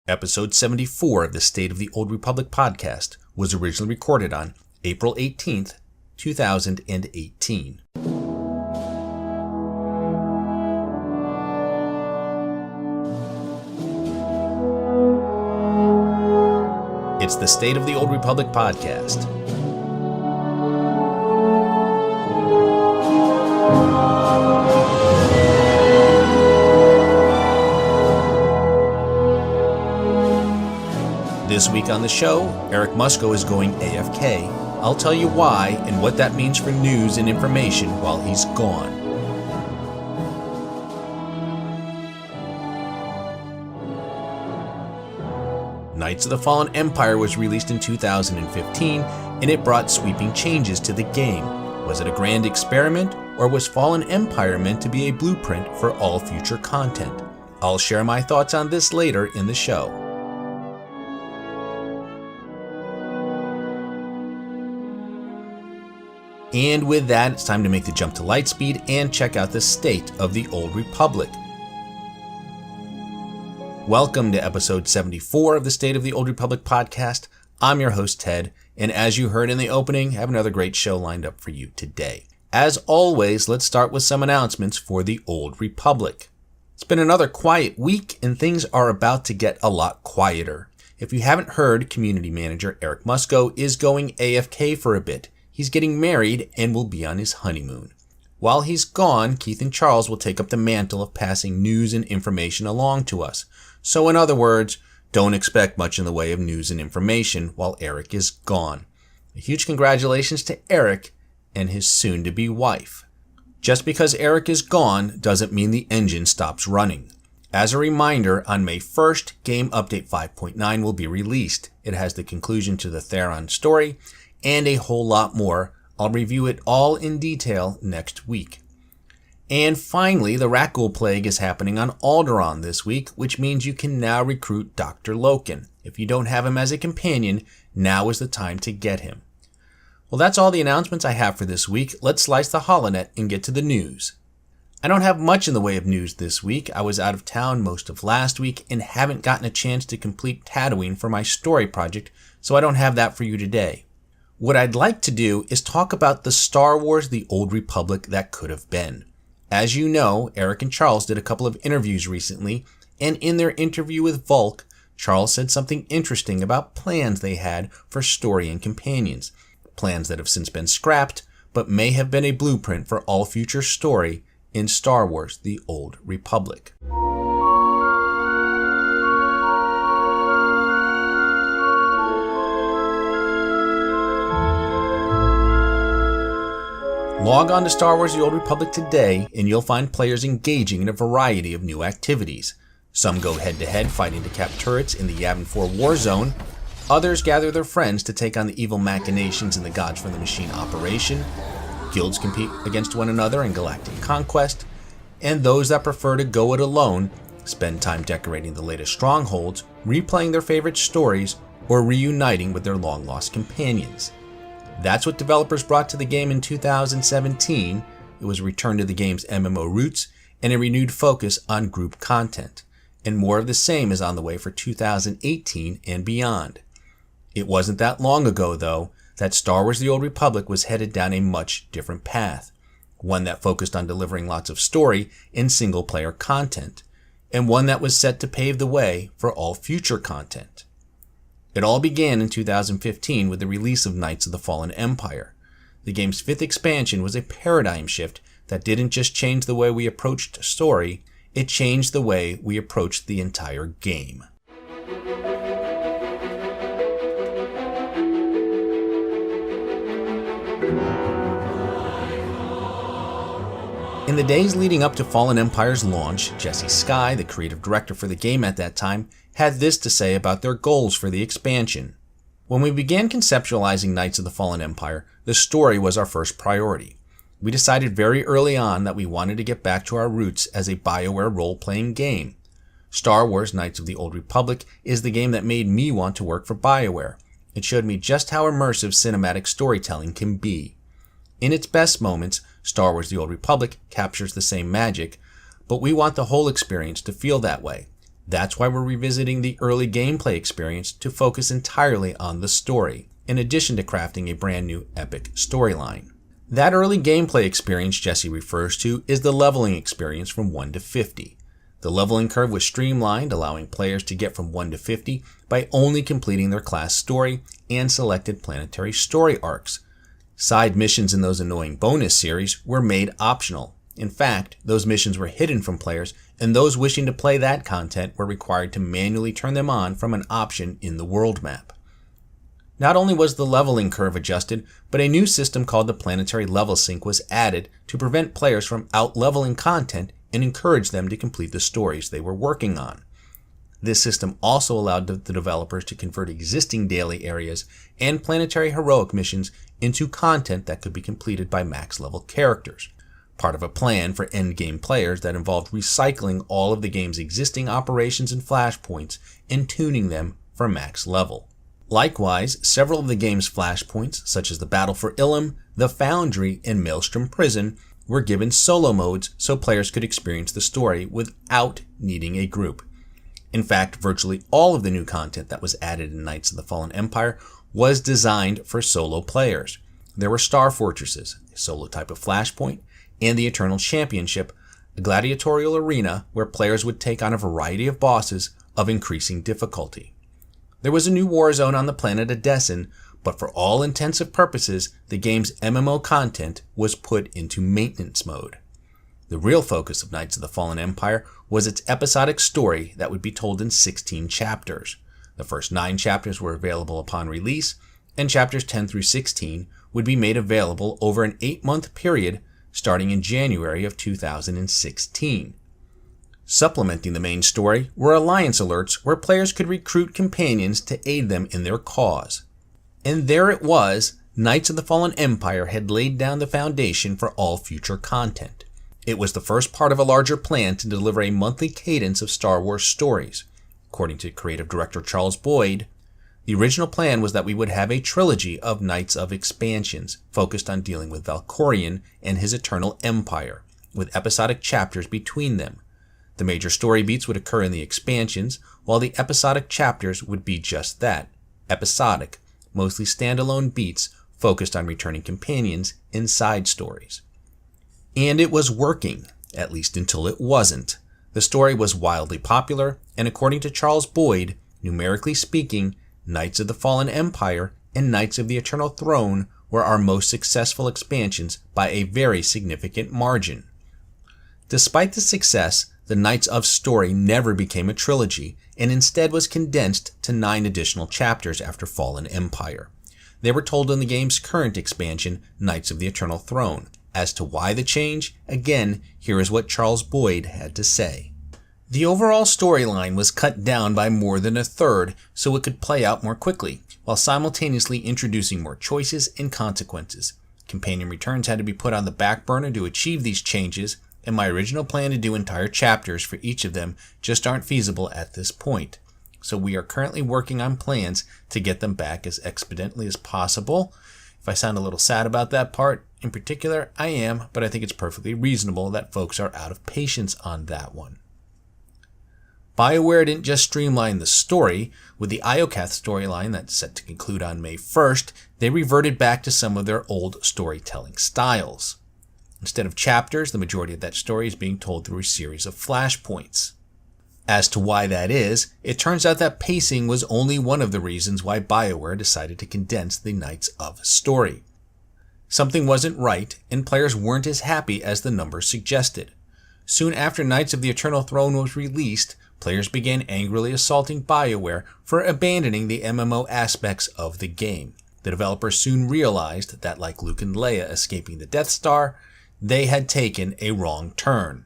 Episode 74 of the State of the Old Republic podcast was originally recorded on April 18th, 2018. It's the State of the Old Republic podcast. This week on the show, Eric Musco is going AFK. I'll tell you why and what that means for news and information while he's gone. Knights of the Fallen Empire was released in 2015, and it brought sweeping changes to the game. Was it a grand experiment, or was Fallen Empire meant to be a blueprint for all future content? I'll share my thoughts on this later in the show. And with that, it's time to make the jump to Lightspeed and check out the State of the Old Republic. Welcome to episode 74 of the State of the Old Republic podcast. I'm your host, Ted, and as you heard in the opening, I have another great show lined up for you today. As always, let's start with some announcements for the Old Republic. It's been another quiet week, and things are about to get a lot quieter. If you haven't heard, community manager Eric Musco is going AFK for a bit. He's getting married and will be on his honeymoon. While he's gone, Keith and Charles will take up the mantle of passing news and information along to us. So in other words, don't expect much in the way of news and information while Eric is gone. A huge congratulations to Eric and his soon-to-be wife. Just because Eric is gone doesn't mean the engine stops running. As a reminder, on May 1st, Game Update 5.9 will be released. It has the conclusion to the Theron story and a whole lot more. I'll review it all in detail next week. And finally, the Rakghoul Plague is happening on Alderaan this week, which means you can now recruit Dr. Loken. If you don't have him as a companion, now is the time to get him. Well, that's all the announcements I have for this week. Let's slice the holonet and get to the news. I don't have much in the way of news this week. I was out of town most of last week and haven't gotten a chance to complete Tatooine for my story project, so I don't have that for you today. What I'd like to do is talk about the Star Wars The Old Republic that could have been. As you know, Eric and Charles did a couple of interviews recently, and in their interview with Volk, Charles said something interesting about plans they had for story and companions. Plans that have since been scrapped, but may have been a blueprint for all future story in Star Wars The Old Republic. Log on to Star Wars The Old Republic today, and you'll find players engaging in a variety of new activities. Some go head-to-head fighting to cap turrets in the Yavin 4 war zone. Others gather their friends to take on the evil machinations in the Gods from the Machine operation. Guilds compete against one another in galactic conquest. And those that prefer to go it alone spend time decorating the latest strongholds, replaying their favorite stories, or reuniting with their long-lost companions. That's what developers brought to the game in 2017. It was a return to the game's MMO roots and a renewed focus on group content. And more of the same is on the way for 2018 and beyond. It wasn't that long ago, though, that Star Wars The Old Republic was headed down a much different path. One that focused on delivering lots of story and single-player content. And one that was set to pave the way for all future content. It all began in 2015 with the release of Knights of the Fallen Empire. The game's 5th expansion was a paradigm shift that didn't just change the way we approached story, it changed the way we approached the entire game. In the days leading up to Fallen Empire's launch, Jesse Skye, the creative director for the game at that time, had this to say about their goals for the expansion. When we began conceptualizing Knights of the Fallen Empire, the story was our first priority. We decided very early on that we wanted to get back to our roots as a BioWare role-playing game. Star Wars Knights of the Old Republic is the game that made me want to work for BioWare. It showed me just how immersive cinematic storytelling can be. In its best moments, Star Wars The Old Republic captures the same magic, but we want the whole experience to feel that way. That's why we're revisiting the early gameplay experience to focus entirely on the story, in addition to crafting a brand new epic storyline. That early gameplay experience Jesse refers to is the leveling experience from 1 to 50. The leveling curve was streamlined, allowing players to get from 1 to 50 by only completing their class story and selected planetary story arcs. Side missions in those annoying bonus series were made optional. In fact, those missions were hidden from players, and those wishing to play that content were required to manually turn them on from an option in the world map. Not only was the leveling curve adjusted, but a new system called the planetary level sync was added to prevent players from out-leveling content and encourage them to complete the stories they were working on. This system also allowed the developers to convert existing daily areas and planetary heroic missions into content that could be completed by max-level characters, part of a plan for endgame players that involved recycling all of the game's existing operations and flashpoints and tuning them for max level. Likewise, several of the game's flashpoints, such as the Battle for Ilum, the Foundry, and Maelstrom Prison, were given solo modes so players could experience the story without needing a group. In fact, virtually all of the new content that was added in Knights of the Fallen Empire was designed for solo players. There were Star Fortresses, a solo type of flashpoint, and the Eternal Championship, a gladiatorial arena where players would take on a variety of bosses of increasing difficulty. There was a new war zone on the planet Adesin, but for all intensive purposes, the game's MMO content was put into maintenance mode. The real focus of Knights of the Fallen Empire was its episodic story that would be told in 16 chapters. The first 9 chapters were available upon release, and chapters 10 through 16 would be made available over an 8-month period starting in January of 2016. Supplementing the main story were alliance alerts where players could recruit companions to aid them in their cause. And there it was, Knights of the Fallen Empire had laid down the foundation for all future content. It was the first part of a larger plan to deliver a monthly cadence of Star Wars stories. According to creative director Charles Boyd, the original plan was that we would have a trilogy of Knights of expansions focused on dealing with Valkorion and his Eternal Empire, with episodic chapters between them. The major story beats would occur in the expansions, while the episodic chapters would be just that, episodic, mostly standalone beats focused on returning companions in side stories. And it was working, at least until it wasn't. The story was wildly popular, and according to Charles Boyd, numerically speaking, Knights of the Fallen Empire and Knights of the Eternal Throne were our most successful expansions by a very significant margin. Despite the success, the Knights of story never became a trilogy, and instead was condensed to 9 additional chapters after Fallen Empire. They were told in the game's current expansion, Knights of the Eternal Throne. As to why the change, again, here is what Charles Boyd had to say. The overall storyline was cut down by more than a third so it could play out more quickly, while simultaneously introducing more choices and consequences. Companion returns had to be put on the back burner to achieve these changes, and my original plan to do entire chapters for each of them just aren't feasible at this point. So we are currently working on plans to get them back as expediently as possible. If I sound a little sad about that part, in particular, I am, but I think it's perfectly reasonable that folks are out of patience on that one. BioWare didn't just streamline the story. With the Iokath storyline that's set to conclude on May 1st, they reverted back to some of their old storytelling styles. Instead of chapters, the majority of that story is being told through a series of flashpoints. As to why that is, it turns out that pacing was only one of the reasons why BioWare decided to condense the Knights of story. Something wasn't right, and players weren't as happy as the numbers suggested. Soon after Knights of the Eternal Throne was released, players began angrily assaulting BioWare for abandoning the MMO aspects of the game. The developers soon realized that, like Luke and Leia escaping the Death Star, they had taken a wrong turn.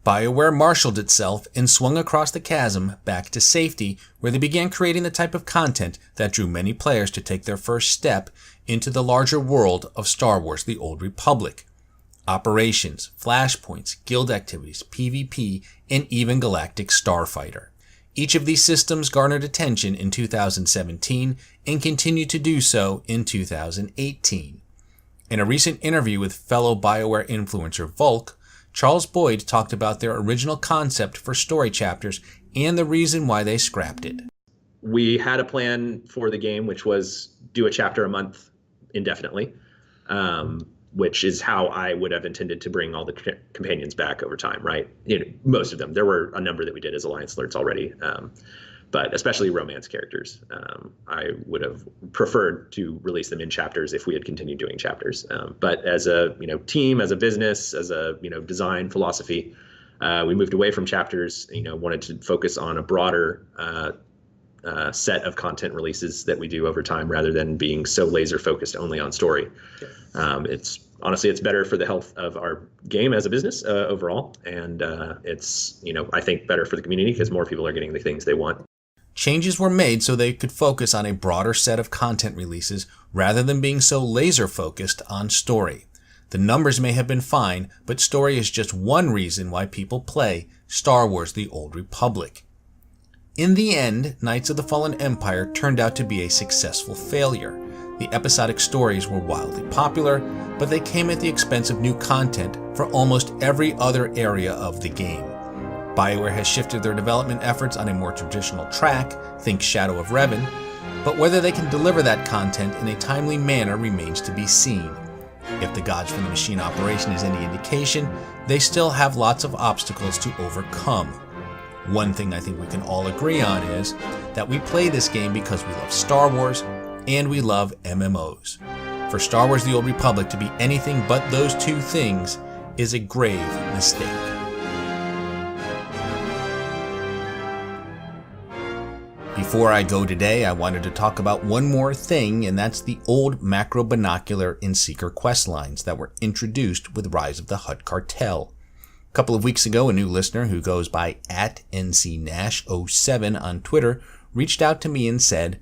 BioWare marshaled itself and swung across the chasm back to safety, where they began creating the type of content that drew many players to take their first step into the larger world of Star Wars: The Old Republic. Operations, flashpoints, guild activities, PvP, and even Galactic Starfighter. Each of these systems garnered attention in 2017 and continued to do so in 2018. In a recent interview with fellow BioWare influencer Volk, Charles Boyd talked about their original concept for story chapters and the reason why they scrapped it. We had a plan for the game, which was do a chapter a month indefinitely, which is how I would have intended to bring all the companions back over time, right? Most of them. There were a number that we did as Alliance alerts already, but especially romance characters. I would have preferred to release them in chapters if we had continued doing chapters. But as a team, as a business, as a design philosophy, we moved away from chapters. Wanted to focus on a broader set of content releases that we do over time, rather than being so laser focused only on story. It's better for the health of our game as a business overall, and it's I think better for the community because more people are getting the things they want. Changes were made so they could focus on a broader set of content releases rather than being so laser focused on story. The numbers may have been fine, but story is just one reason why people play Star Wars: The Old Republic. In the end, Knights of the Fallen Empire turned out to be a successful failure. The episodic stories were wildly popular, but they came at the expense of new content for almost every other area of the game. BioWare has shifted their development efforts on a more traditional track, think Shadow of Revan, but whether they can deliver that content in a timely manner remains to be seen. If the Gods from the Machine operation is any indication, they still have lots of obstacles to overcome. One thing I think we can all agree on is that we play this game because we love Star Wars and we love MMOs. For Star Wars: The Old Republic to be anything but those two things is a grave mistake. Before I go today, I wanted to talk about one more thing, and that's the old macro binocular and seeker quest lines that were introduced with Rise of the Hutt Cartel. A couple of weeks ago, a new listener who goes by @NCNash07 on Twitter reached out to me and said,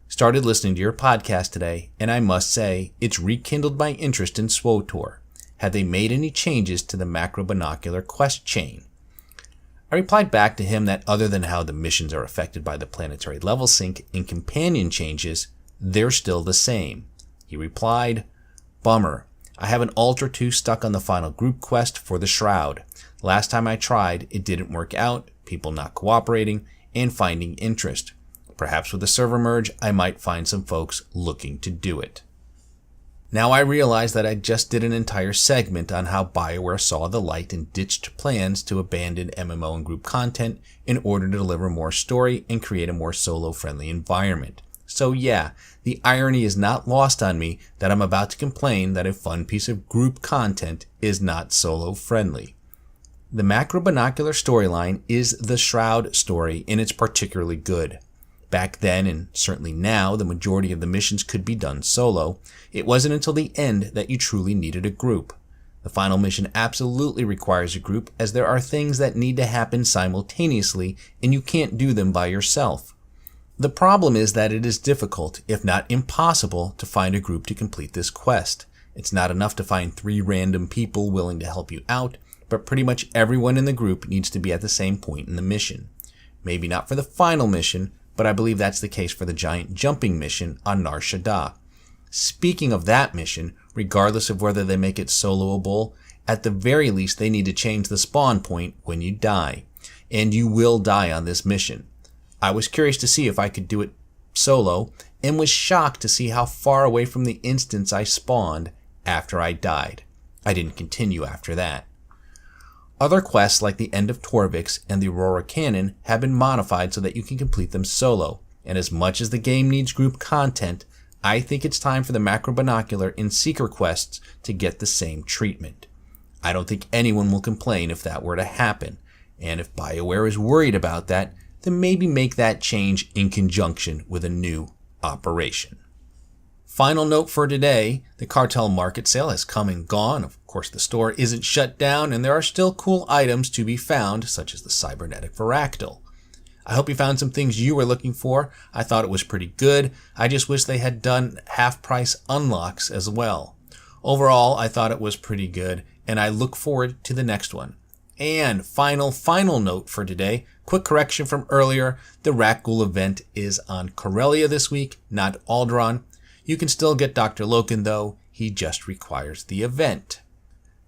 "Started listening to your podcast today, and I must say, it's rekindled my interest in SWTOR. Have they made any changes to the macro binocular quest chain?" I replied back to him that other than how the missions are affected by the planetary level sync and companion changes, they're still the same. He replied, "Bummer. I have an alt or two stuck on the final group quest for the Shroud. Last time I tried, it didn't work out, people not cooperating, and finding interest. Perhaps with a server merge, I might find some folks looking to do it." Now I realize that I just did an entire segment on how BioWare saw the light and ditched plans to abandon MMO and group content in order to deliver more story and create a more solo-friendly environment. So yeah, the irony is not lost on me that I'm about to complain that a fun piece of group content is not solo-friendly. The macro binocular storyline is the Shroud story, and it's particularly good. Back then, and certainly now, the majority of the missions could be done solo. It wasn't until the end that you truly needed a group. The final mission absolutely requires a group, as there are things that need to happen simultaneously, and you can't do them by yourself. The problem is that it is difficult, if not impossible, to find a group to complete this quest. It's not enough to find 3 random people willing to help you out, but pretty much everyone in the group needs to be at the same point in the mission. Maybe not for the final mission, but I believe that's the case for the giant jumping mission on Nar Shaddaa. Speaking of that mission, regardless of whether they make it soloable, at the very least they need to change the spawn point when you die. And you will die on this mission. I was curious to see if I could do it solo, and was shocked to see how far away from the instance I spawned after I died. I didn't continue after that. Other quests like the End of Torvix and the Aurora Cannon have been modified so that you can complete them solo, and as much as the game needs group content, I think it's time for the macro binocular and seeker quests to get the same treatment. I don't think anyone will complain if that were to happen, and if BioWare is worried about that, then maybe make that change in conjunction with a new operation. Final note for today, the Cartel Market Sale has come and gone. Of course, the store isn't shut down, and there are still cool items to be found, such as the Cybernetic Varactyl. I hope you found some things you were looking for. I thought it was pretty good. I just wish they had done half-price unlocks as well. Overall, I thought it was pretty good, and I look forward to the next one. And final note for today, quick correction from earlier, the Rakghoul event is on Corellia this week, not Alderaan. You can still get Dr. Loken though, he just requires the event.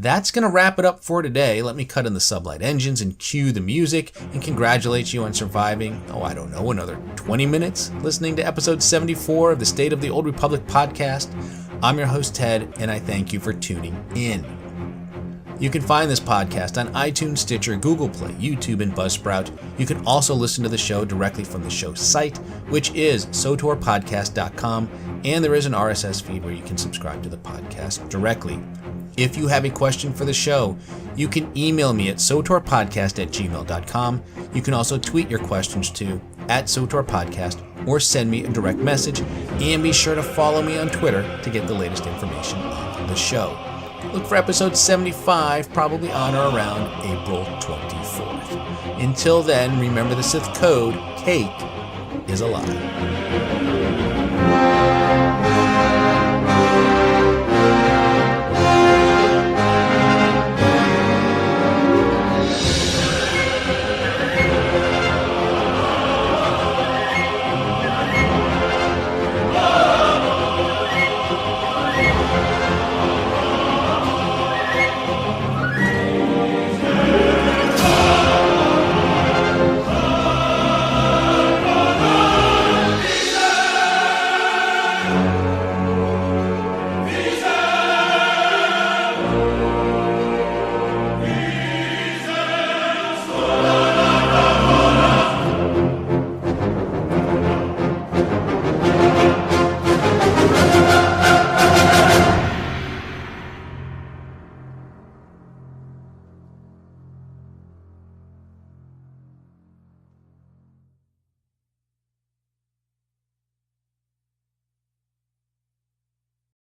That's going to wrap it up for today. Let me cut in the sublight engines and cue the music and congratulate you on surviving, another 20 minutes listening to episode 74 of the State of the Old Republic podcast. I'm your host, Ted, and I thank you for tuning in. You can find this podcast on iTunes, Stitcher, Google Play, YouTube, and Buzzsprout. You can also listen to the show directly from the show site, which is SWTORpodcast.com, and there is an RSS feed where you can subscribe to the podcast directly. If you have a question for the show, you can email me at SWTORpodcast@gmail.com. You can also tweet your questions to @SWTORpodcast or send me a direct message, and be sure to follow me on Twitter to get the latest information on the show. Look for episode 75, probably on or around April 24th. Until then, remember the Sith code, cake is a lie.